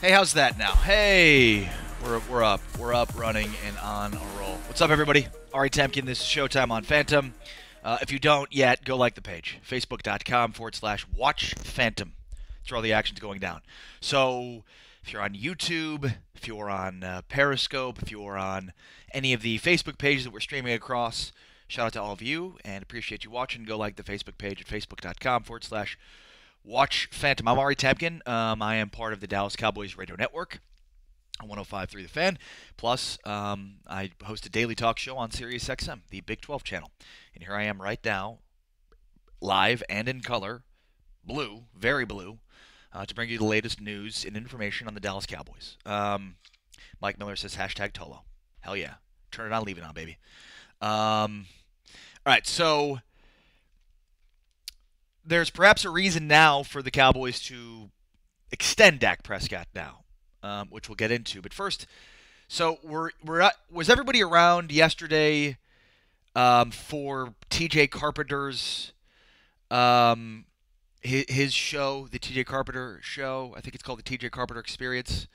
Hey, how's that now? Hey, we're up. We're up, running, and on a roll. What's up, everybody? Ari Temkin, this is Showtime on Phantom. If you don't yet, go like the page. Facebook.com/Watch Phantom. That's where all the action's going down. So if you're on YouTube, if you're on Periscope, if you're on any of the Facebook pages that we're streaming across, shout out to all of you and appreciate you watching. Go like the Facebook page at Facebook.com/Watch Phantom. I'm Ari Temkin. I am part of the Dallas Cowboys radio network on 105.3 The Fan. Plus, I host a daily talk show on SiriusXM, the Big 12 channel. And here I am right now, live and in color, blue, very blue, to bring you the latest news and information on the Dallas Cowboys. Mike Miller says hashtag Tolo. Hell yeah. Turn it on, leave it on, baby. All right, so there's perhaps a reason now for the Cowboys to extend Dak Prescott now, which we'll get into. But first, so was everybody around yesterday for TJ Carpenter's his show, the TJ Carpenter show? I think it's called the TJ Carpenter Experience.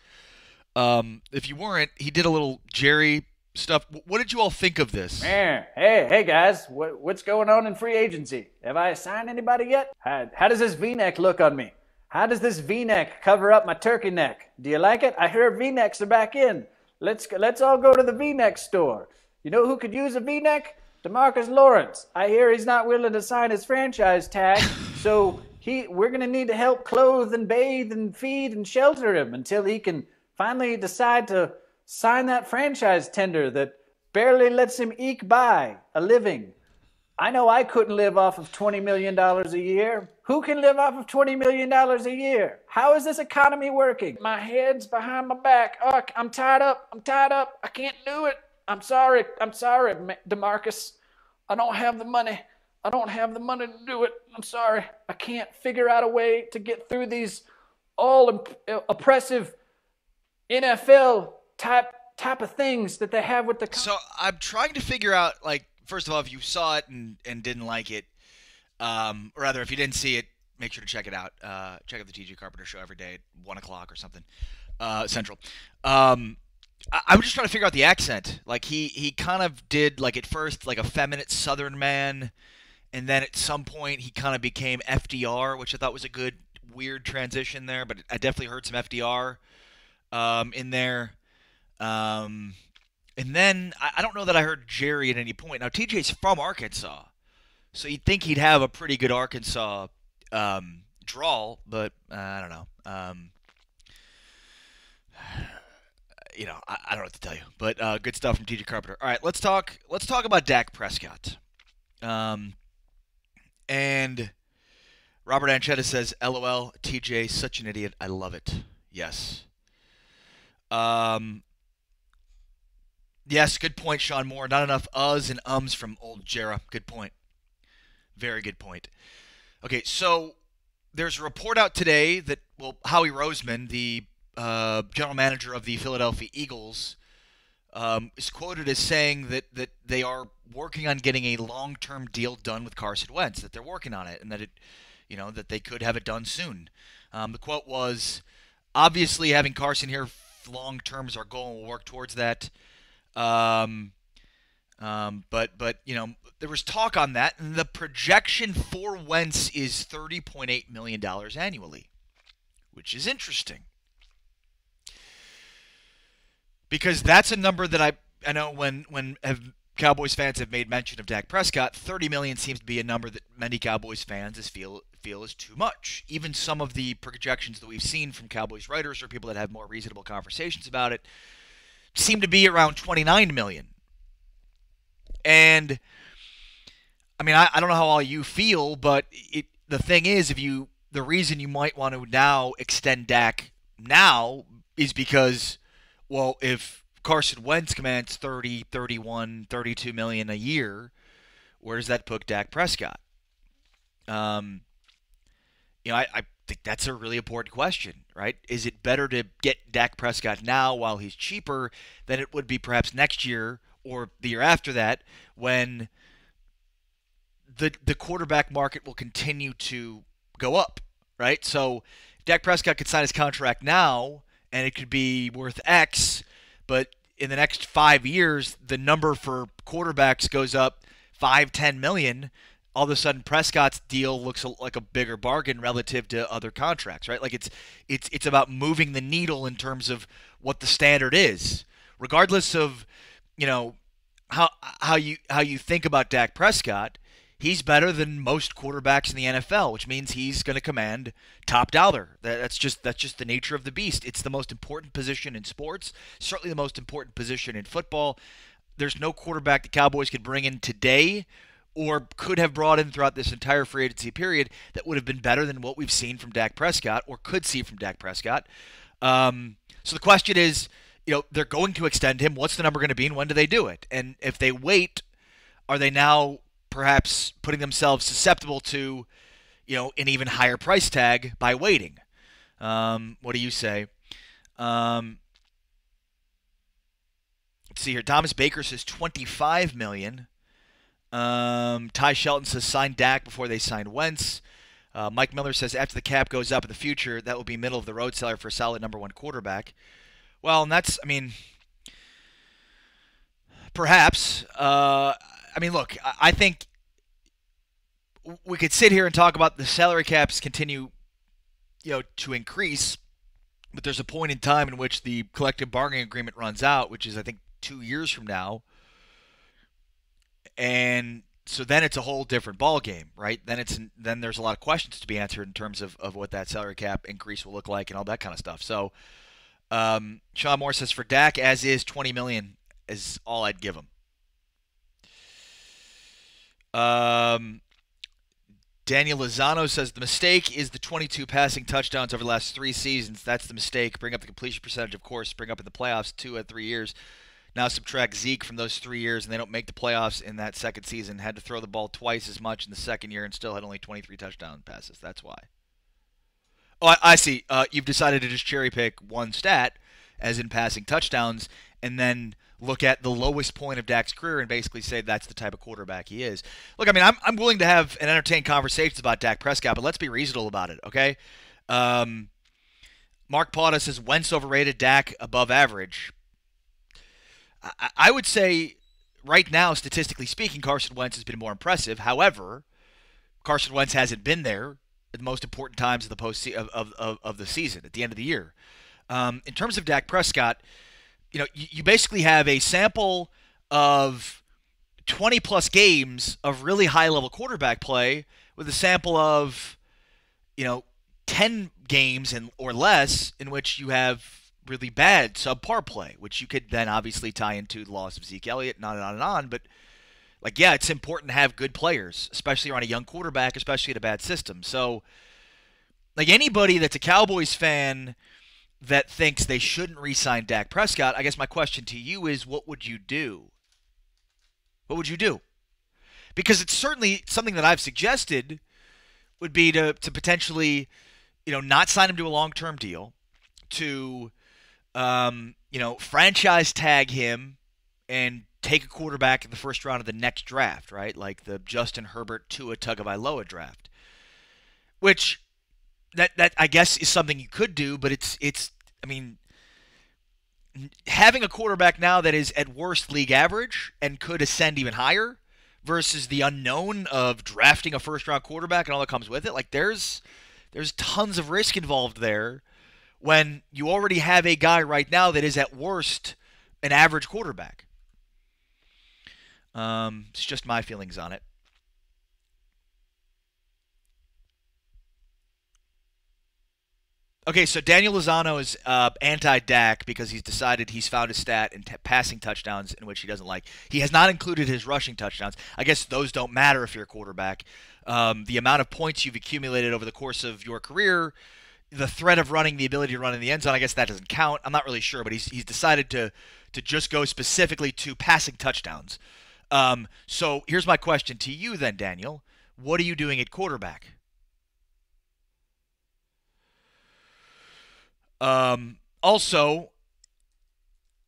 If you weren't, he did a little Jerry stuff. What did you all think of this? Hey guys, what's going on in free agency? Have I signed anybody yet? How does this V-neck look on me? How does this V-neck cover up my turkey neck? Do you like it? I hear V-necks are back in. Let's all go to the V-neck store. You know who could use a V-neck? DeMarcus Lawrence. I hear he's not willing to sign his franchise tag, so we're gonna need to help clothe and bathe and feed and shelter him until he can finally decide to sign that franchise tender that barely lets him eke by a living. I know I couldn't live off of $20 million a year. Who can live off of $20 million a year? How is this economy working? My head's behind my back. Oh, I'm tied up. I can't do it. I'm sorry, DeMarcus. I don't have the money to do it. I'm sorry. I can't figure out a way to get through these all oppressive NFL type of things that they have with the. So I'm trying to figure out, like, first of all, if you saw it and didn't like it, or rather, if you didn't see it, make sure to check it out. Check out the TJ Carpenter show every day at 1 o'clock or something, Central. I'm just trying to figure out the accent. Like, he kind of did, like, at first, like, a feminine Southern man, and then at some point he kind of became FDR, which I thought was a good, weird transition there, but I definitely heard some FDR in there. And then I don't know that I heard Jerry at any point. Now, TJ's from Arkansas, so you'd think he'd have a pretty good Arkansas drawl, but I don't know. I don't know what to tell you, but good stuff from TJ Carpenter. All right, let's talk about Dak Prescott. And Robert Anchetta says, "LOL, TJ, such an idiot. I love it." Yes. Yes, good point, Sean Moore. Not enough uhs and ums from old Jera. Good point. Very good point. Okay, so there's a report out today that, well, Howie Roseman, the general manager of the Philadelphia Eagles, is quoted as saying that they are working on getting a long-term deal done with Carson Wentz, that they're working on it, and that that they could have it done soon. The quote was, "Obviously, having Carson here long-term is our goal, and we'll work towards that." But there was talk on that, and the projection for Wentz is $30.8 million annually, which is interesting. Because that's a number that I know when Cowboys fans have made mention of Dak Prescott, $30 million seems to be a number that many Cowboys fans feel is too much. Even some of the projections that we've seen from Cowboys writers or people that have more reasonable conversations about it seem to be around $29 million. And I mean, I don't know how all you feel, but the thing is, the reason you might want to now extend Dak now is because, well, if Carson Wentz commands 30, 31, 32 million a year, where does that put Dak Prescott? I think that's a really important question, right? Is it better to get Dak Prescott now while he's cheaper than it would be perhaps next year or the year after that, when the quarterback market will continue to go up, right? So Dak Prescott could sign his contract now and it could be worth X, but in the next 5 years, the number for quarterbacks goes up 5, 10 million. All of a sudden, Prescott's deal looks like a bigger bargain relative to other contracts, right? Like it's about moving the needle in terms of what the standard is, regardless of you know how you think about Dak Prescott. He's better than most quarterbacks in the NFL, which means he's going to command top dollar. That's just the nature of the beast. It's the most important position in sports, certainly the most important position in football. There's no quarterback the Cowboys could bring in today or could have brought in throughout this entire free agency period that would have been better than what we've seen from Dak Prescott or could see from Dak Prescott. So the question is, they're going to extend him. What's the number going to be, and when do they do it? And if they wait, are they now perhaps putting themselves susceptible to, an even higher price tag by waiting? What do you say? Let's see here. Thomas Baker says $25 million. Ty Shelton says sign Dak before they sign Wentz. Mike Miller says after the cap goes up in the future, that will be middle of the road seller for a solid number one quarterback. Well, and perhaps. Look, I think we could sit here and talk about the salary caps continue, to increase, but there's a point in time in which the collective bargaining agreement runs out, which is, I think, 2 years from now. And so then it's a whole different ball game, right? Then there's a lot of questions to be answered in terms of what that salary cap increase will look like and all that kind of stuff. So Sean Moore says for Dak, as is, $20 million is all I'd give him. Daniel Lozano says the mistake is the 22 passing touchdowns over the last 3 seasons. That's the mistake. Bring up the completion percentage, of course. Bring up in the playoffs 2 out of 3 years. Now subtract Zeke from those 3 years, and they don't make the playoffs in that second season. Had to throw the ball twice as much in the second year and still had only 23 touchdown passes. That's why. Oh, I see. You've decided to just cherry pick one stat, as in passing touchdowns, and then look at the lowest point of Dak's career and basically say that's the type of quarterback he is. Look, I'm willing to have and entertain conversations about Dak Prescott, but let's be reasonable about it, okay? Mark Potta says Wentz overrated, Dak above average. I would say right now, statistically speaking, Carson Wentz has been more impressive. However, Carson Wentz hasn't been there at the most important times of the season, at the end of the year. In terms of Dak Prescott, you basically have a sample of 20-plus games of really high-level quarterback play with a sample of, 10 games or less in which you have really bad subpar play, which you could then obviously tie into the loss of Zeke Elliott and on and on and on. But, it's important to have good players, especially around a young quarterback, especially in a bad system. So, anybody that's a Cowboys fan that thinks they shouldn't re-sign Dak Prescott, I guess my question to you is, what would you do? What would you do? Because it's certainly something that I've suggested would be to potentially, not sign him to a long-term deal, to, franchise tag him and take a quarterback in the first round of the next draft, right? Like the Justin Herbert Tua Tagovailoa draft, which that I guess is something you could do, but it's having a quarterback now that is at worst league average and could ascend even higher versus the unknown of drafting a first round quarterback and all that comes with it. There's tons of risk involved there when you already have a guy right now that is at worst an average quarterback. It's just my feelings on it. Okay, so Daniel Lozano is anti-Dak because he's decided he's found a stat in passing touchdowns in which he doesn't like. He has not included his rushing touchdowns. I guess those don't matter if you're a quarterback. The amount of points you've accumulated over the course of your career, the threat of running, the ability to run in the end zone, I guess that doesn't count. I'm not really sure, but he's decided to just go specifically to passing touchdowns. So here's my question to you then, Daniel. What are you doing at quarterback? Also,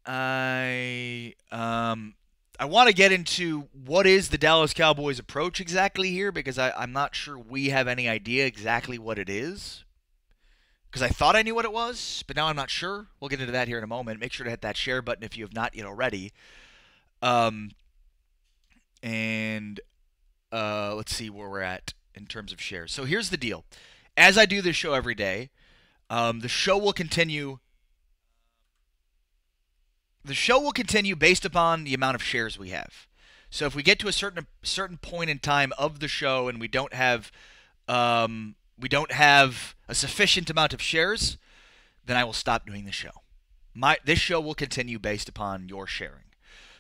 I want to get into what is the Dallas Cowboys' approach exactly here because I'm not sure we have any idea exactly what it is. because I thought I knew what it was, but now I'm not sure. We'll get into that here in a moment. Make sure to hit that share button if you have not yet already. Um, and let's see where we're at in terms of shares. So here's the deal. As I do this show every day, the show will continue. The show will continue based upon the amount of shares we have. So if we get to a certain point in time of the show and we don't have a sufficient amount of shares, then I will stop doing the show. This show will continue based upon your sharing.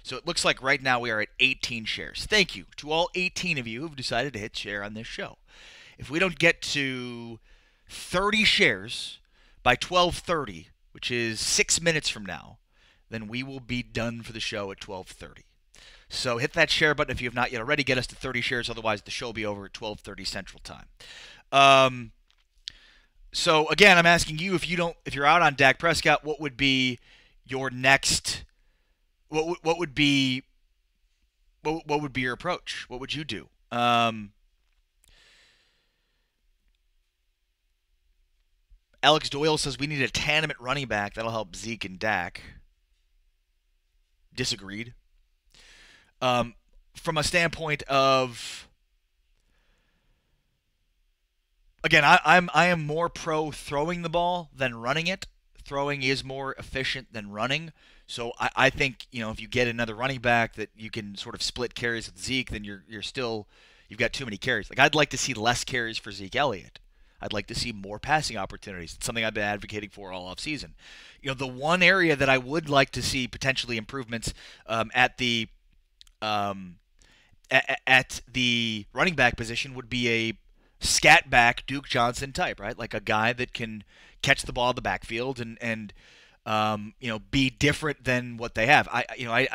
So it looks like right now we are at 18 shares. Thank you to all 18 of you who have decided to hit share on this show. If we don't get to 30 shares by 12:30, which is 6 minutes from now, then we will be done for the show at 12:30. So hit that share button if you have not yet already. Get us to 30 shares. Otherwise, the show will be over at 12:30 Central Time. So again, I'm asking you if you're out on Dak Prescott, what would be your next? What would be your approach? What would you do? Alex Doyle says we need a tandem at running back. That'll help Zeke and Dak. Disagreed. From a standpoint of, again, I am more pro throwing the ball than running it. Throwing is more efficient than running. So I think, if you get another running back that you can sort of split carries with Zeke, then you've got too many carries. Like, I'd like to see less carries for Zeke Elliott. I'd like to see more passing opportunities. It's something I've been advocating for all offseason. The one area that I would like to see potentially improvements at the running back position would be a scat back Duke Johnson type, right? Like a guy that can catch the ball in the backfield and be different than what they have. I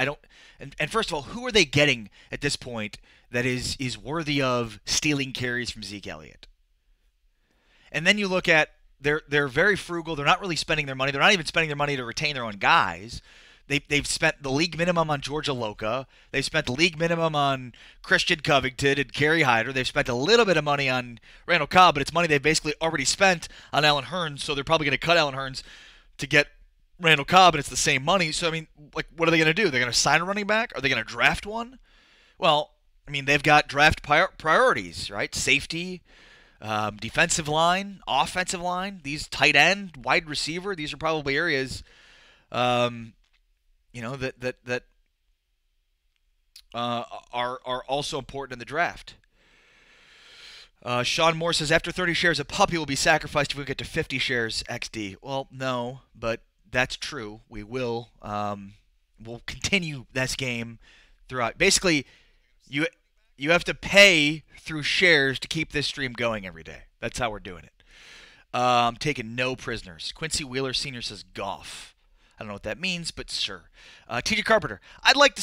don't. And first of all, who are they getting at this point that is worthy of stealing carries from Zeke Elliott? And then you look at they're very frugal. They're not really spending their money. They're not even spending their money to retain their own guys. They've spent the league minimum on George Aloka. They've spent the league minimum on Christian Covington and Kerry Hyder. They've spent a little bit of money on Randall Cobb, but it's money they've basically already spent on Allen Hurns, so they're probably going to cut Allen Hurns to get Randall Cobb, and it's the same money. So, what are they going to do? They're going to sign a running back? Are they going to draft one? Well, they've got draft priorities, right? Safety, defensive line, offensive line, these tight end, wide receiver. These are probably areas that are also important in the draft. Sean Moore says, after 30 shares, a puppy will be sacrificed if we get to 50 shares XD. Well, no, but that's true. We will. We'll continue this game throughout. Basically, you have to pay through shares to keep this stream going every day. That's how we're doing it. I'm taking no prisoners. Quincy Wheeler Sr. says golf. I don't know what that means, but sure. TJ Carpenter, I want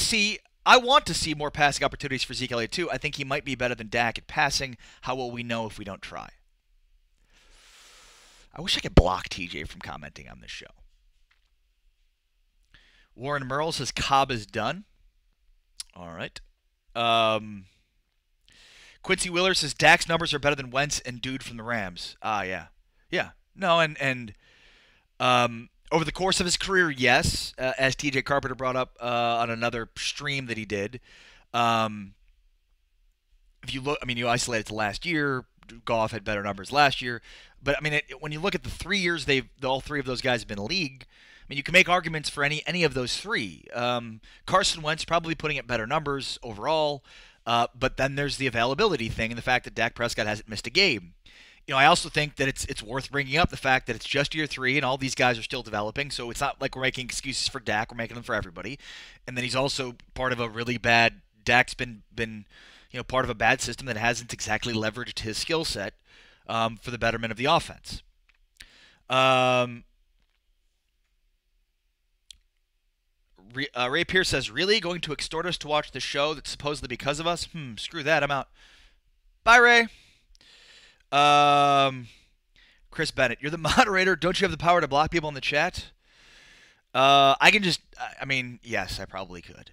to see more passing opportunities for Zeke Elliott too. I think he might be better than Dak at passing. How will we know if we don't try? I wish I could block TJ from commenting on this show. Warren Merle says Cobb is done. All right. Quincy Wheeler says Dak's numbers are better than Wentz and Dude from the Rams. Yeah. No, and over the course of his career, yes, as TJ Carpenter brought up on another stream that he did. If you look, you isolate it to last year. Goff had better numbers last year, but when you look at the 3 years all three of those guys have been in the league. You can make arguments for any of those three. Carson Wentz probably putting up better numbers overall, but then there's the availability thing and the fact that Dak Prescott hasn't missed a game. I also think that it's worth bringing up the fact that it's just year 3 and all these guys are still developing, so it's not like we're making excuses for Dak. We're making them for everybody. And then he's also part of a really bad – Dak's been part of a bad system that hasn't exactly leveraged his skill set for the betterment of the offense. Ray Pierce says, really? Going to extort us to watch the show that's supposedly because of us? Screw that. I'm out. Bye, Ray. Chris Bennett, you're the moderator. Don't you have the power to block people in the chat? I can just, yes, I probably could.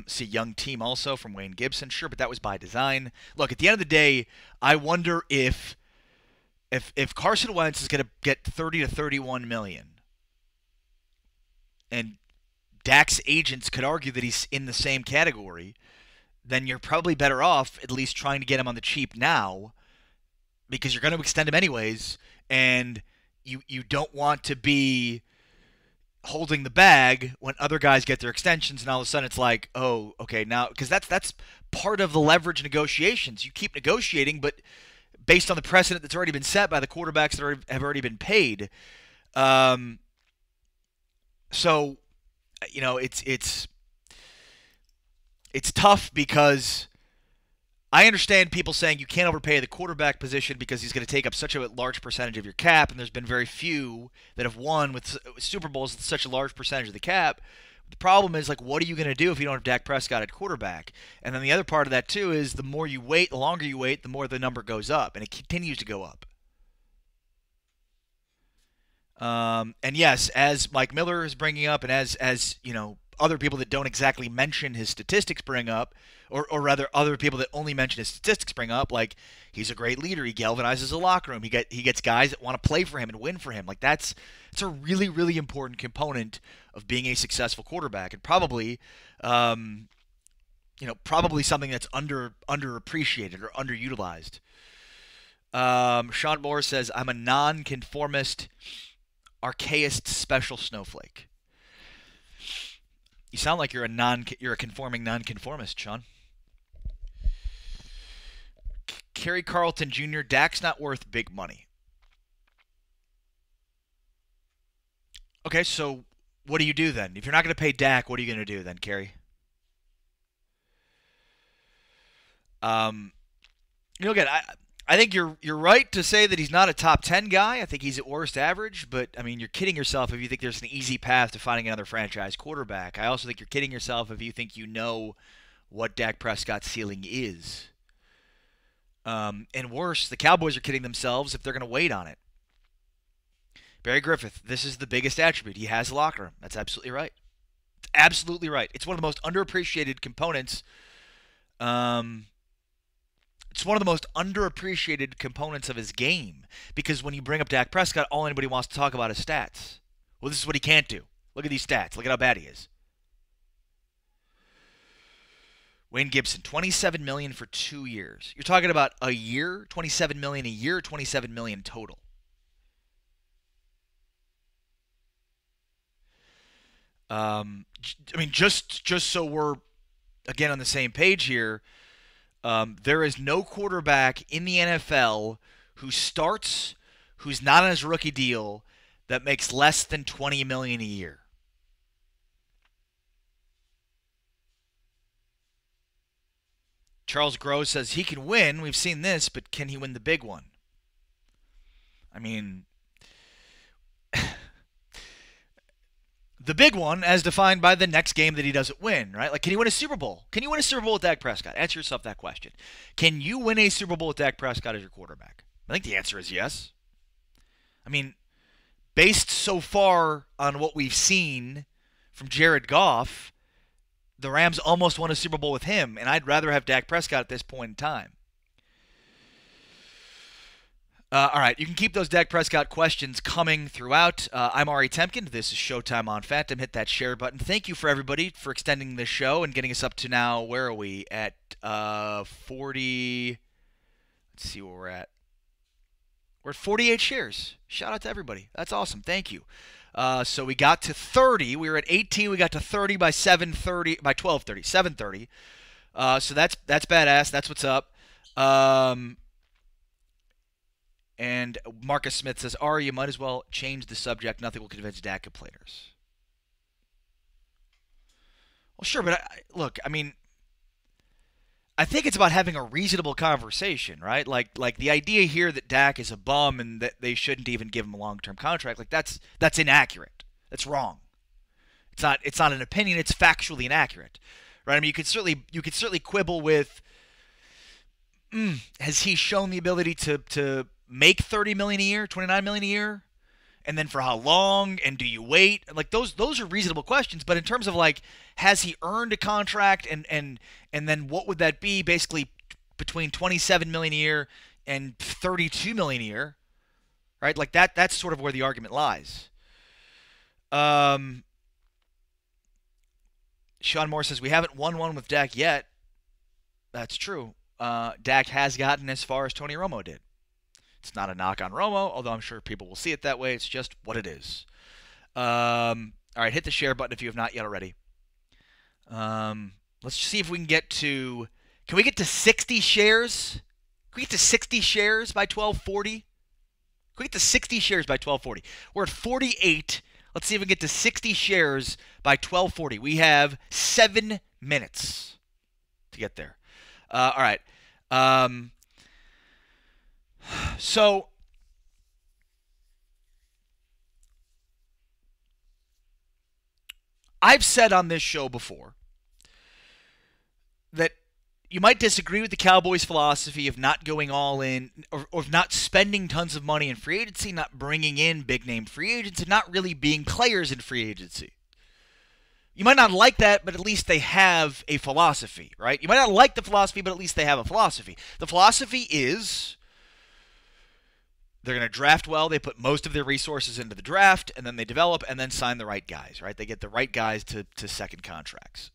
See Young Team also from Wayne Gibson. Sure, but that was by design. Look, at the end of the day, I wonder if If Carson Wentz is going to get 30 to 31 million, and Dak's agents could argue that he's in the same category, then you're probably better off at least trying to get him on the cheap now, because you're going to extend him anyways, and you don't want to be holding the bag when other guys get their extensions, and all of a sudden it's like, oh, okay, now, because that's part of the leverage negotiations. You keep negotiating, but based on the precedent that's already been set by the quarterbacks that have already been paid. So, it's tough, because I understand people saying you can't overpay the quarterback position because he's going to take up such a large percentage of your cap, and there's been very few that have won with Super Bowls with such a large percentage of the cap. The problem is, like, what are you going to do if you don't have Dak Prescott at quarterback? And then the other part of that, too, is the more you wait, the longer you wait, the more the number goes up, and it continues to go up. And yes, as Mike Miller is bringing up, and as other people that don't exactly mention his statistics bring up, or rather other people that only mention his statistics bring up, like, he's a great leader. He galvanizes the locker room. He gets guys that want to play for him and win for him. Like, it's a really, really important component of being a successful quarterback, and probably something that's underappreciated or underutilized. Sean Moore says, I'm a nonconformist, archaist special snowflake. You sound like you're a conforming nonconformist, Sean. Kerry Carlton Jr., Dak's not worth big money. Okay, so what do you do then? If you're not going to pay Dak, what are you going to do then, Kerry? Again, I think you're right to say that he's not a top 10 guy. I think he's at worst average, but I mean, you're kidding yourself if you think there's an easy path to finding another franchise quarterback. I also think you're kidding yourself if you think you know what Dak Prescott's ceiling is. And worse, the Cowboys are kidding themselves if they're going to wait on it. Barry Griffith, this is the biggest attribute. He has a locker room. That's absolutely right. It's absolutely right. It's one of the most underappreciated components. It's one of the most underappreciated components of his game, because when you bring up Dak Prescott, all anybody wants to talk about is stats. Well, this is what he can't do. Look at these stats. Look at how bad he is. Wayne Gibson, $27 million for 2 years. You're talking about a year, $27 million a year, $27 million total. I mean, just so we're again on the same page here. There is no quarterback in the NFL who starts, who's not on his rookie deal, that makes less than $20 million a year. Charles Groves says he can win. We've seen this, but can he win the big one? I mean, the big one as defined by the next game that he doesn't win, right? Like, can he win a Super Bowl? Can you win a Super Bowl with Dak Prescott? Answer yourself that question. Can you win a Super Bowl with Dak Prescott as your quarterback? I think the answer is yes. I mean, based so far on what we've seen from Jared Goff, the Rams almost won a Super Bowl with him, and I'd rather have Dak Prescott at this point in time. All right, you can keep those Dak Prescott questions coming throughout. I'm Ari Temkin. This is Showtime on Phantom. Hit that share button. Thank you for everybody for extending this show and getting us up to now. Where are we at? 40. Let's see where we're at. We're at 48 shares. Shout out to everybody. That's awesome. Thank you. So we got to 30. We were at 18. We got to 30 by 7:30, by 12:30, 7:30. So that's badass. That's what's up. And Marcus Smith says, Ari, you might as well change the subject. Nothing will convince DACA players. Well, sure, but look, I mean, I think it's about having a reasonable conversation, right? Like the idea here that Dak is a bum and that they shouldn't even give him a long-term contract, like that's inaccurate. That's wrong. It's not an opinion. It's factually inaccurate, right? I mean, you could certainly quibble with, has he shown the ability to make $30 million a year, $29 million a year, and then for how long? And do you wait? Like those are reasonable questions. But in terms of like, has he earned a contract, and then what would that be? Basically, between $27 million a year and $32 million a year. right? Like that's sort of where the argument lies. Um, Sean Moore says we haven't won one with Dak yet. That's true. Dak has gotten as far as Tony Romo did. It's not a knock on Romo, although I'm sure people will see it that way. It's just what it is. All right, hit the share button if you have not yet already. Let's see if we can get to. Can we get to 60 shares? Can we get to 60 shares by 12:40? Can we get to 60 shares by 12:40? We're at 48. Let's see if we can get to 60 shares by 12:40. We have 7 minutes to get there. All right. So I've said on this show before that you might disagree with the Cowboys' philosophy of not going all in or of not spending tons of money in free agency, not bringing in big-name free agents, and not really being players in free agency. You might not like that, but at least they have a philosophy, right? You might not like the philosophy, but at least they have a philosophy. The philosophy is they're going to draft well. They put most of their resources into the draft, and then they develop and then sign the right guys, right? They get the right guys to second contracts.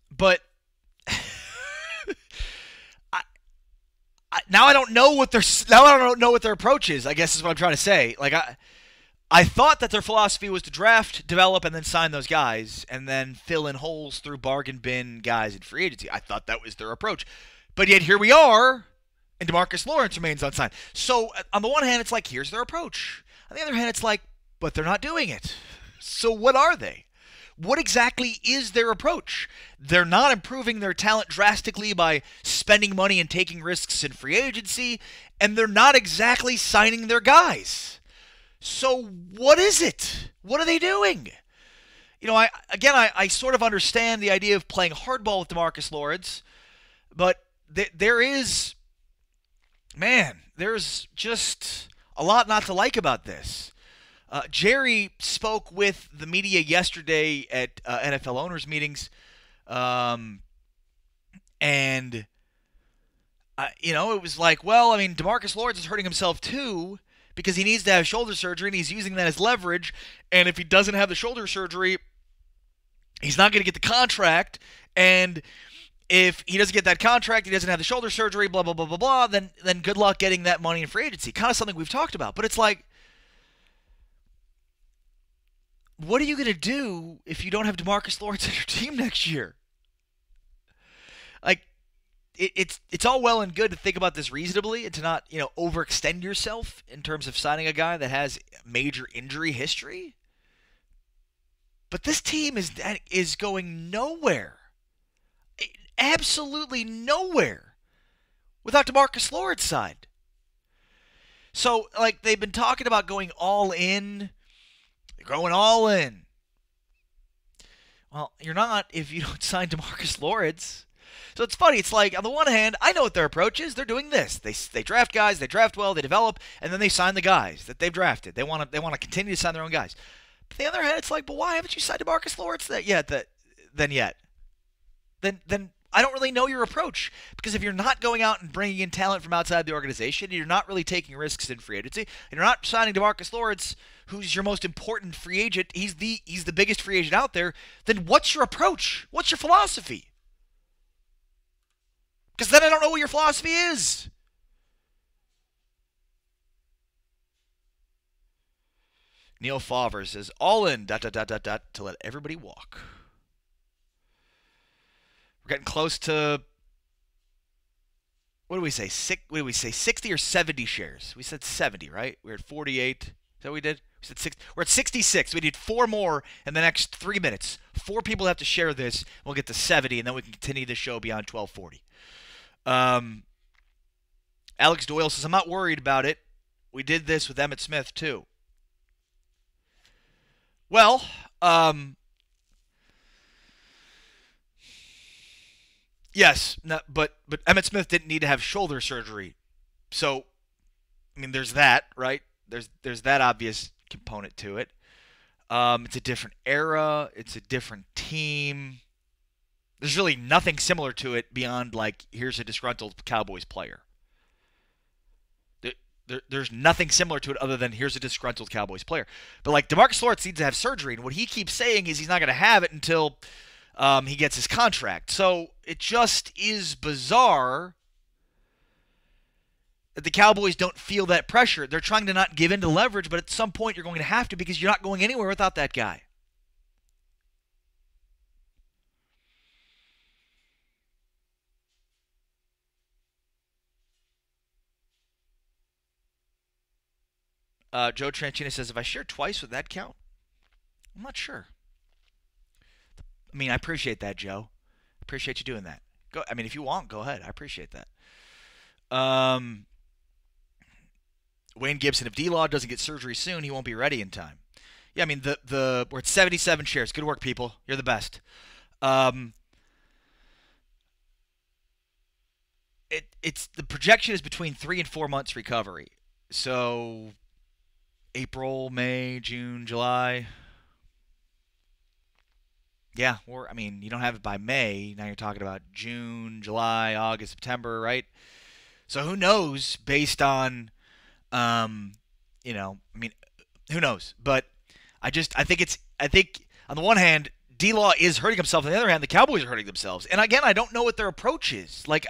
But now I don't know what their approach is. I guess is what I'm trying to say. Like I thought that their philosophy was to draft, develop, and then sign those guys, and then fill in holes through bargain bin guys in free agency. I thought that was their approach, but yet here we are, and DeMarcus Lawrence remains unsigned. So on the one hand, it's like here's their approach. On the other hand, it's like, but they're not doing it. So what are they? What exactly is their approach? They're not improving their talent drastically by spending money and taking risks in free agency, and they're not exactly signing their guys. So what is it? What are they doing? You know, I sort of understand the idea of playing hardball with DeMarcus Lawrence, but there's just a lot not to like about this. Jerry spoke with the media yesterday at NFL owners meetings, and it was like, well, I mean, DeMarcus Lawrence is hurting himself too because he needs to have shoulder surgery, and he's using that as leverage. And if he doesn't have the shoulder surgery, he's not going to get the contract. And if he doesn't get that contract, he doesn't have the shoulder surgery, blah blah blah blah blah. Then good luck getting that money in free agency. Kind of something we've talked about, but it's like, what are you going to do if you don't have DeMarcus Lawrence on your team next year? Like, it's all well and good to think about this reasonably and to not, overextend yourself in terms of signing a guy that has major injury history. But this team is going nowhere. Absolutely nowhere without DeMarcus Lawrence side. So, like, they've been talking about going all in. Going all in. Well, you're not if you don't sign DeMarcus Lawrence. So it's funny. It's like, on the one hand, I know what their approach is. They're doing this. They draft guys, they draft well, they develop, and then they sign the guys that they've drafted. They want to continue to sign their own guys. But on the other hand, it's like, but why haven't you signed DeMarcus Lawrence yet? Then I don't really know your approach, because if you're not going out and bringing in talent from outside the organization, you're not really taking risks in free agency, and you're not signing DeMarcus Lawrence, who's your most important free agent, he's the biggest free agent out there, then what's your approach? What's your philosophy? Because then I don't know what your philosophy is. Neil Favre says, all in, ... to let everybody walk. We're getting close to, what do we say? 60 or 70 shares? We said 70, right? We're at 48. Is that what we did? We said 6. We're at 66. We need 4 more in the next 3 minutes. 4 people have to share this. We'll get to 70, and then we can continue the show beyond 12:40. Alex Doyle says, I'm not worried about it. We did this with Emmitt Smith, too. Well, yes, but Emmitt Smith didn't need to have shoulder surgery. So, I mean, there's that, right? There's that obvious component to it. It's a different era. It's a different team. There's really nothing similar to it beyond, like, here's a disgruntled Cowboys player. There's nothing similar to it other than here's a disgruntled Cowboys player. But like DeMarcus Lawrence needs to have surgery, and what he keeps saying is he's not going to have it until he gets his contract. So it just is bizarre that the Cowboys don't feel that pressure. They're trying to not give in to leverage, but at some point you're going to have to because you're not going anywhere without that guy. Joe Tranchina says, if I share twice, would that count? I'm not sure. I mean, I appreciate that, Joe. I appreciate you doing that. Go. I mean, if you want, go ahead. I appreciate that. Wayne Gibson, if D-Law doesn't get surgery soon, he won't be ready in time. Yeah, I mean, we're at 77 shares. Good work, people. You're the best. It's the projection is between 3 and 4 months recovery. So April, May, June, July. Yeah, or I mean, you don't have it by May. Now you're talking about June, July, August, September, right? So who knows based on I mean, who knows? But I think on the one hand, D-Law is hurting himself. On the other hand, the Cowboys are hurting themselves. And again, I don't know what their approach is. Like,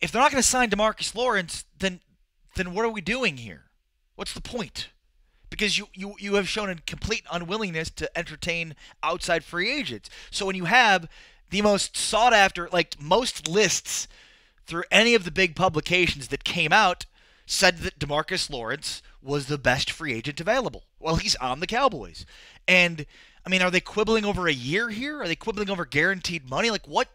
if they're not going to sign DeMarcus Lawrence, then what are we doing here? What's the point? Because you have shown a complete unwillingness to entertain outside free agents. So when you have the most sought after, like most lists through any of the big publications that came out said that DeMarcus Lawrence was the best free agent available. Well, he's on the Cowboys. And, I mean, are they quibbling over a year here? Are they quibbling over guaranteed money? Like, what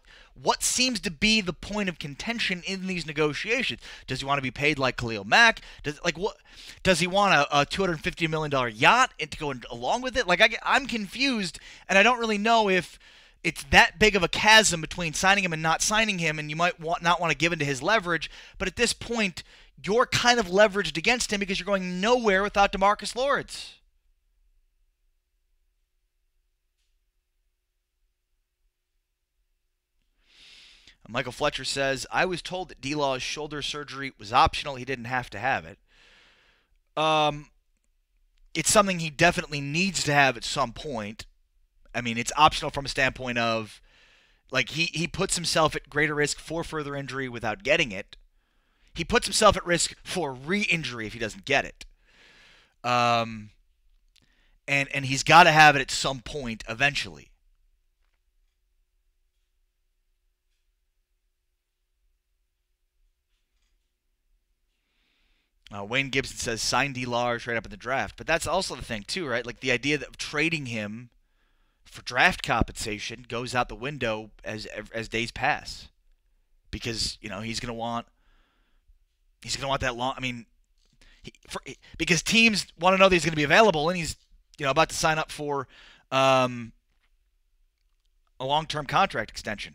seems to be the point of contention in these negotiations? Does he want to be paid like Khalil Mack? Does he want a $250 million yacht and to go along with it? Like, I'm confused, and I don't really know if it's that big of a chasm between signing him and not signing him, and you might not want to give into his leverage. But at this point, you're kind of leveraged against him because you're going nowhere without DeMarcus Lawrence. Michael Fletcher says, I was told that D-Law's shoulder surgery was optional. He didn't have to have it. It's something he definitely needs to have at some point. I mean, it's optional from a standpoint of, like, he puts himself at greater risk for further injury without getting it. He puts himself at risk for re-injury if he doesn't get it. And he's got to have it at some point eventually. Wayne Gibson says, sign D-Law or trade up in the draft. But that's also the thing, too, right? Like, the idea of trading him for draft compensation goes out the window as days pass, because he's going to want that long. I mean, because teams want to know that he's going to be available, and he's about to sign up for a long-term contract extension.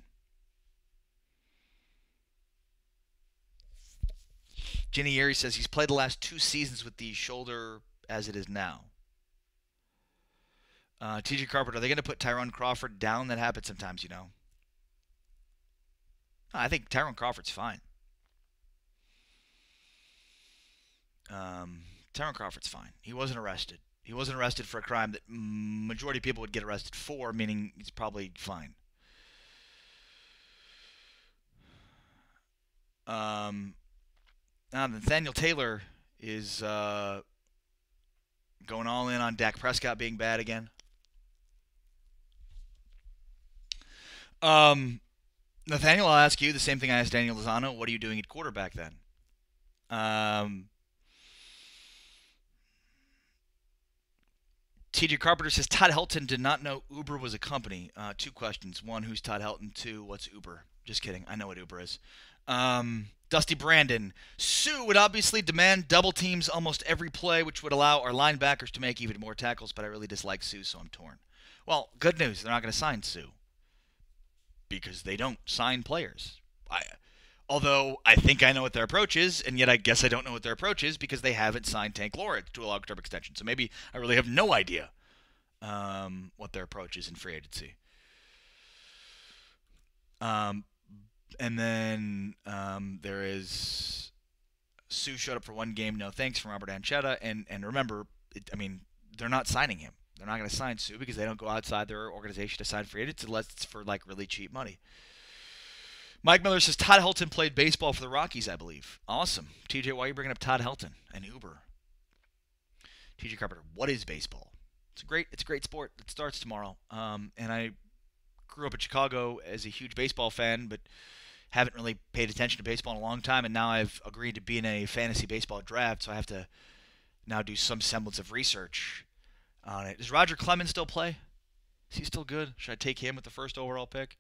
Jenny Yeri says he's played the last 2 seasons with the shoulder as it is now. TJ Carpenter, are they going to put Tyrone Crawford down? That happens sometimes, I think Tyrone Crawford's fine. Tyrone Crawford's fine. He wasn't arrested. He wasn't arrested for a crime that majority of people would get arrested for, meaning he's probably fine. Nathaniel Taylor is going all in on Dak Prescott being bad again. Nathaniel, I'll ask you the same thing I asked Daniel Lozano. What are you doing at quarterback then? TJ Carpenter says Todd Helton did not know Uber was a company. 2 questions. 1, who's Todd Helton? 2, what's Uber? Just kidding. I know what Uber is. Dusty Brandon. Sue would obviously demand double teams almost every play, which would allow our linebackers to make even more tackles, but I really dislike Sue, so I'm torn. Well, good news. They're not going to sign Sue because they don't sign players. Although I think I know what their approach is, and yet I guess I don't know what their approach is because they haven't signed Tank Lawrence to a long-term extension. So maybe I really have no idea what their approach is in free agency. And then there is Sue showed up for one game. No thanks from Robert Anchetta. And remember, they're not signing him. They're not going to sign Sue because they don't go outside their organization to sign free agents unless it's for like really cheap money. Mike Miller says Todd Helton played baseball for the Rockies, I believe. Awesome. TJ, why are you bringing up Todd Helton and Uber? TJ Carpenter, what is baseball? It's a great sport. It starts tomorrow. And I grew up in Chicago as a huge baseball fan, but haven't really paid attention to baseball in a long time. And now I've agreed to be in a fantasy baseball draft, so I have to now do some semblance of research on it. Does Roger Clemens still play? Is he still good? Should I take him with the first overall pick?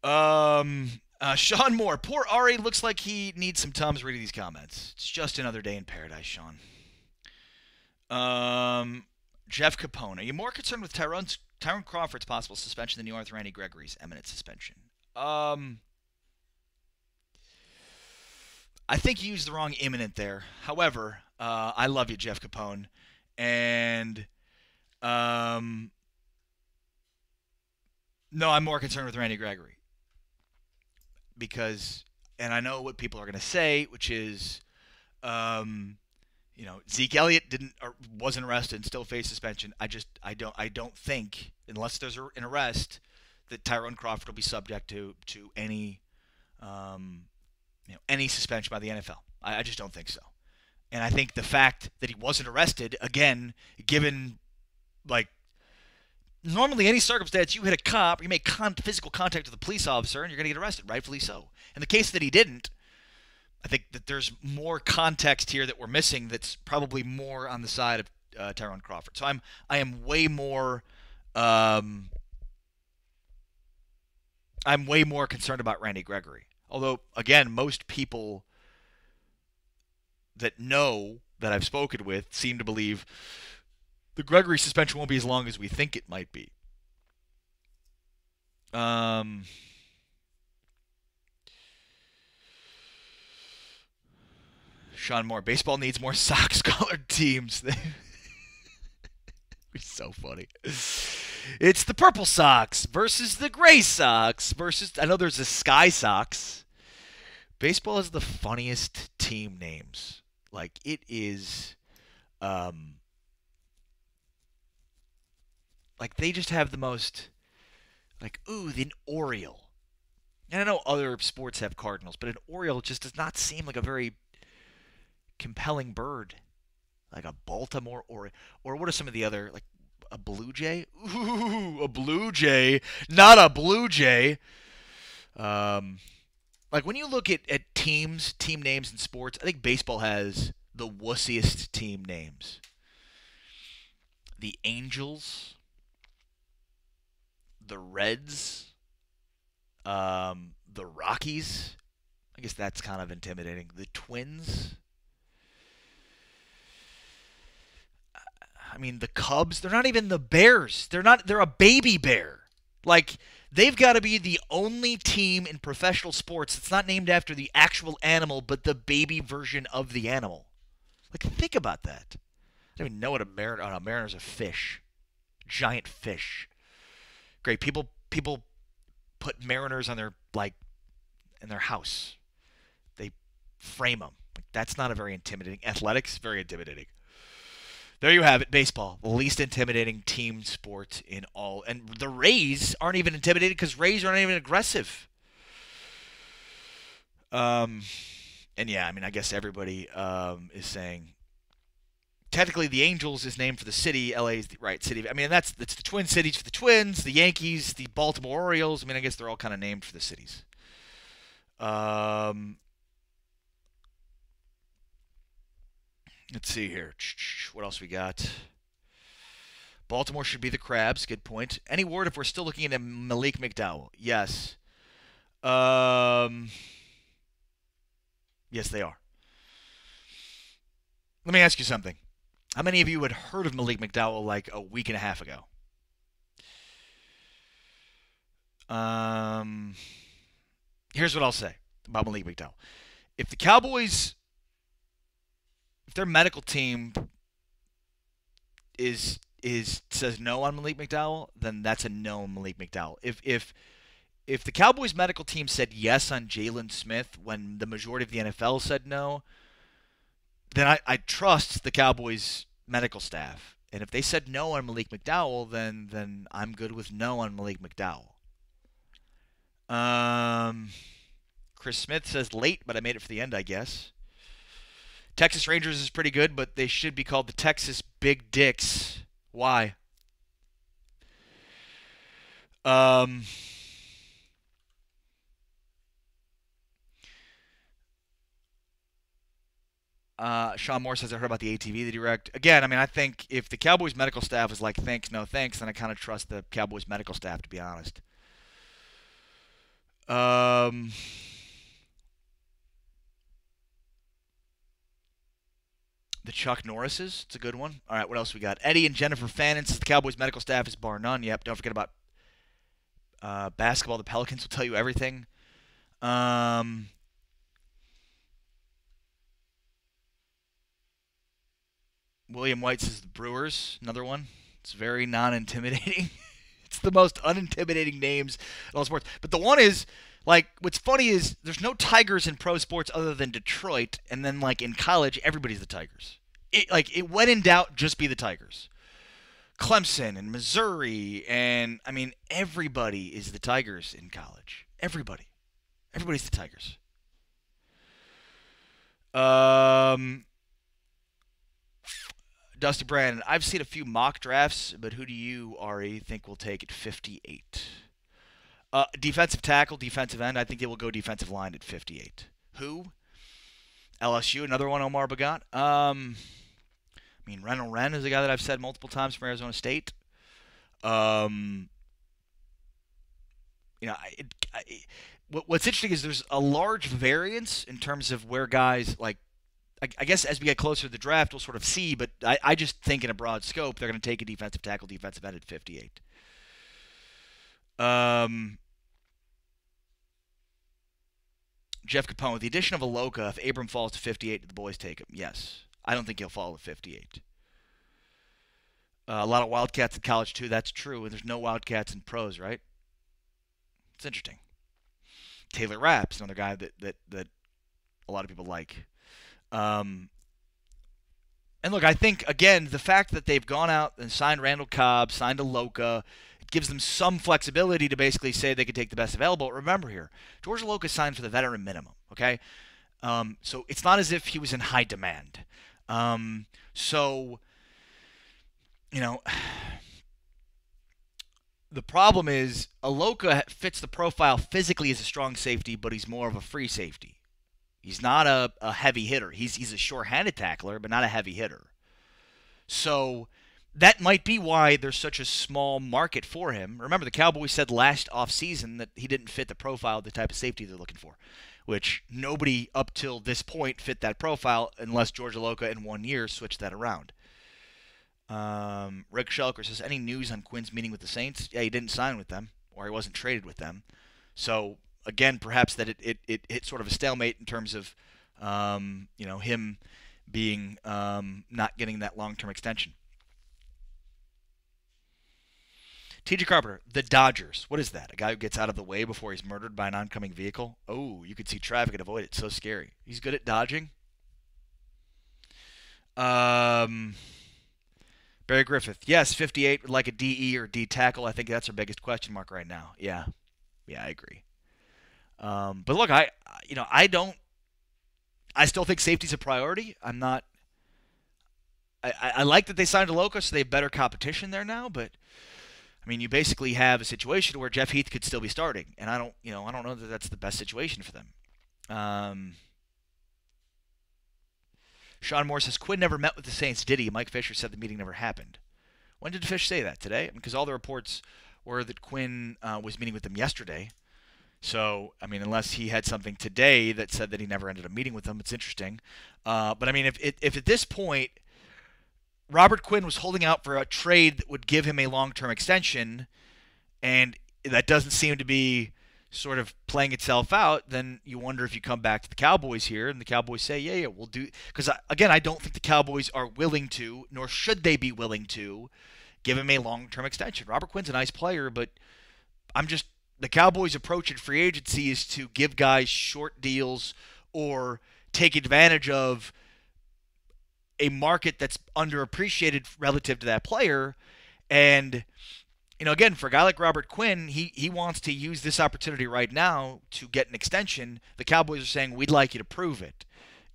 Sean Moore. Poor Ari looks like he needs some Tums reading these comments. It's just another day in paradise, Sean. Jeff Capone. Are you more concerned with Tyrone Crawford's possible suspension than you are with Randy Gregory's imminent suspension? I think you used the wrong imminent there. However, I love you, Jeff Capone. And no, I'm more concerned with Randy Gregory. Because, and I know what people are going to say, which is, Zeke Elliott wasn't arrested and still faced suspension. I don't think, unless there's an arrest, that Tyrone Crawford will be subject to any, any suspension by the NFL. I just don't think so. And I think the fact that he wasn't arrested, again, given, like, normally any circumstance, you hit a cop, you make physical contact with a police officer, and you're going to get arrested, rightfully so. In the case that he didn't, I think that there's more context here that we're missing that's probably more on the side of Tyrone Crawford. So I am way more I'm way more concerned about Randy Gregory. Although, again, most people that know that I've spoken with seem to believe the Gregory suspension won't be as long as we think it might be. Sean Moore, baseball needs more Sox-colored teams. It's so funny. It's the Purple Sox versus the Gray Sox versus, I know there's the Sky Sox. Baseball has the funniest team names. Like, it is, like, they just have the most, like, the Oriole. And I know other sports have Cardinals, but an Oriole just does not seem like a very compelling bird. Like a Baltimore Oriole. Or what are some of the other, like, a Blue Jay? Ooh, a Blue Jay. Not a Blue Jay. Like, when you look at team names in sports, I think baseball has the wussiest team names. The Angels, the Reds, the Rockies. I guess that's kind of intimidating. The Twins. I mean, the Cubs. They're not even the Bears. They're a baby bear. Like, they've got to be the only team in professional sports that's not named after the actual animal, but the baby version of the animal. Like, think about that. I don't even know what a mariner. Oh, no, mariner's a fish. Giant fish. Great. People put mariners on their, like, in their house. They frame them. Like, that's not a very intimidating. Athletics, very intimidating. There you have it, baseball, the least intimidating team sport in all. And the Rays aren't even intimidated because Rays aren't even aggressive. And yeah, I mean, I guess everybody is saying, technically the Angels is named for the city, LA is the right city. I mean, it's the Twin Cities for the Twins, the Yankees, the Baltimore Orioles. I mean, I guess they're all kind of named for the cities. Let's see here. What else we got? Baltimore should be the Crabs. Good point. Any word if we're still looking at Malik McDowell? Yes. Yes, they are. Let me ask you something. How many of you had heard of Malik McDowell like a week and a half ago? Here's what I'll say about Malik McDowell. If the Cowboys, if their medical team says no on Malik McDowell, then that's a no on Malik McDowell. If if the Cowboys medical team said yes on Jalen Smith when the majority of the NFL said no, then I trust the Cowboys medical staff. And if they said no on Malik McDowell, then I'm good with no on Malik McDowell. Chris Smith says late, but I made it for the end, I guess. Texas Rangers is pretty good, but they should be called the Texas Big Dicks. Why? Sean Moore says I heard about the ATV, the direct. Again, I mean, I think if the Cowboys medical staff is like, thanks, no thanks, then I kind of trust the Cowboys medical staff, to be honest. The Chuck Norrises, it's a good one. All right, what else we got? Eddie and Jennifer Fannin says the Cowboys medical staff is bar none. Yep, don't forget about basketball. The Pelicans will tell you everything. William White says the Brewers, another one. It's very non-intimidating. It's the most unintimidating names in all sports. But the one is, like, what's funny is there's no Tigers in pro sports other than Detroit, and then, like, in college, everybody's the Tigers. It when in doubt, just be the Tigers. Clemson and Missouri, and, I mean, everybody is the Tigers in college. Everybody. Everybody's the Tigers. Dusty Brandon, I've seen a few mock drafts, but who do you, Ari, think will take at 58? Defensive tackle, defensive end. I think they will go defensive line at 58. Who? LSU, another one, Omar Bagat. I mean, Rennell Wren is a guy that I've said multiple times from Arizona State. What's interesting is there's a large variance in terms of where guys, like, I guess as we get closer to the draft, we'll sort of see, but I just think in a broad scope, they're going to take a defensive tackle, defensive end at 58. Jeff Capone, with the addition of Aloka, if Abram falls to 58, do the boys take him? Yes. I don't think he'll fall to 58. A lot of Wildcats in college, too. That's true. And there's no Wildcats in pros, right? It's interesting. Taylor Rapp's another guy that a lot of people like. And look, I think, again, the fact that they've gone out and signed Randall Cobb, signed Aloka, it gives them some flexibility to basically say they could take the best available. Remember here, George Aloka signed for the veteran minimum, okay? So it's not as if he was in high demand. The problem is Aloka fits the profile physically as a strong safety, but he's more of a free safety. He's not a heavy hitter. He's a sure-handed tackler, but not a heavy hitter. So that might be why there's such a small market for him. Remember, the Cowboys said last offseason that he didn't fit the profile of the type of safety they're looking for, which nobody up till this point fit that profile unless George Aloka in 1 year switched that around. Rick Shelker says, any news on Quinn's meeting with the Saints? Yeah, he didn't sign with them, or he wasn't traded with them. So again, perhaps that it hit sort of a stalemate in terms of, him being not getting that long-term extension. TJ Carpenter, the Dodgers. What is that? A guy who gets out of the way before he's murdered by an oncoming vehicle? Oh, you could see traffic and avoid it. So scary. He's good at dodging. Barry Griffith. Yes, 58 would like a DE or D tackle. I think that's our biggest question mark right now. Yeah, I agree. But look, I still think safety's a priority. I like that they signed Aloka, so they have better competition there now. But I mean, you basically have a situation where Jeff Heath could still be starting, and I don't know that that's the best situation for them. Sean Moore says Quinn never met with the Saints, did he? Mike Fisher said the meeting never happened. When did Fish say that? Today? Because all the reports were that Quinn was meeting with them yesterday. So, I mean, unless he had something today that said that he never ended up meeting with them, it's interesting. But, I mean, if at this point Robert Quinn was holding out for a trade that would give him a long-term extension, and that doesn't seem to be sort of playing itself out, then you wonder if you come back to the Cowboys here, and the Cowboys say, yeah, we'll do. Because, again, I don't think the Cowboys are willing to, nor should they be willing to, give him a long-term extension. Robert Quinn's a nice player, but I'm just the Cowboys' approach in free agency is to give guys short deals or take advantage of a market that's underappreciated relative to that player. And, again, for a guy like Robert Quinn, he wants to use this opportunity right now to get an extension. The Cowboys are saying, we'd like you to prove it.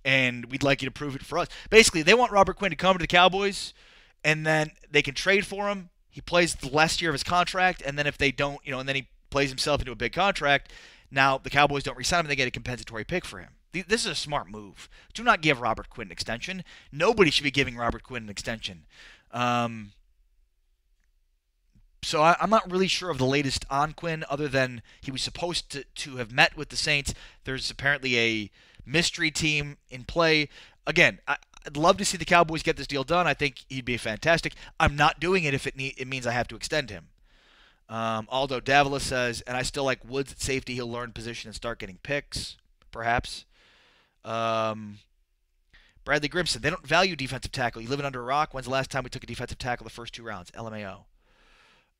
And we'd like you to prove it for us. Basically, they want Robert Quinn to come to the Cowboys, and then they can trade for him. He plays the last year of his contract, and then if they don't, and then he plays himself into a big contract, now the Cowboys don't re-sign him, and they get a compensatory pick for him. This is a smart move. Do not give Robert Quinn an extension. Nobody should be giving Robert Quinn an extension. So I'm not really sure of the latest on Quinn, other than he was supposed to have met with the Saints. There's apparently a mystery team in play. Again, I'd love to see the Cowboys get this deal done. I think he'd be fantastic. I'm not doing it if it means I have to extend him. Aldo Davila says, and I still like Woods at safety. He'll learn position and start getting picks, perhaps. Bradley Grimson, they don't value defensive tackle. You living under a rock? When's the last time we took a defensive tackle the first 2 rounds? LMAO.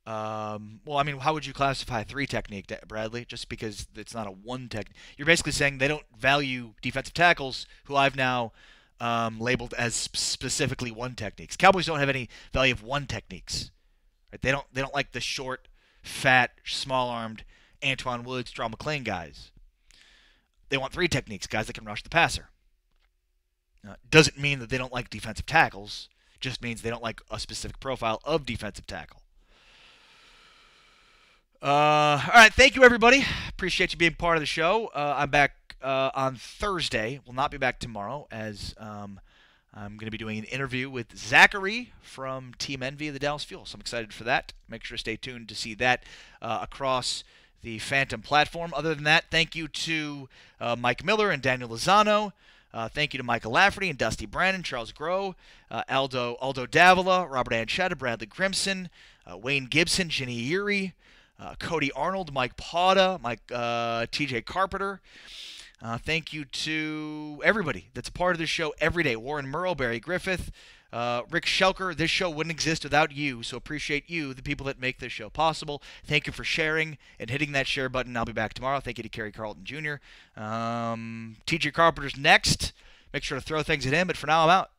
Well, I mean, how would you classify a 3 technique, Bradley? Just because it's not a 1 technique. You're basically saying they don't value defensive tackles, who I've now labeled as specifically 1 techniques. Cowboys don't have any value of 1 techniques. Right? They don't like the short, fat, small-armed Antoine Woods, Draw McClain guys. They want 3 techniques, guys that can rush the passer. Doesn't mean that they don't like defensive tackles. Just means they don't like a specific profile of defensive tackle. All right, thank you, everybody. Appreciate you being part of the show. I'm back on Thursday. Will not be back tomorrow, as I'm going to be doing an interview with Zachary from Team Envy of the Dallas Fuel. So I'm excited for that. Make sure to stay tuned to see that across the Phantom platform. Other than that, thank you to Mike Miller and Daniel Lozano. Thank you to Michael Lafferty and Dusty Brandon, Charles Groh, Aldo Davila, Robert Anchetta, Bradley Grimson, Wayne Gibson, Ginny Erie, Cody Arnold, Mike Pauda, TJ Carpenter. Thank you to everybody that's a part of this show every day. Warren Murrow, Barry Griffith, Rick Shelker. This show wouldn't exist without you, so appreciate you, the people that make this show possible. Thank you for sharing and hitting that share button. I'll be back tomorrow. Thank you to Kerry Carlton Jr. TJ Carpenter's next. Make sure to throw things at him, but for now I'm out.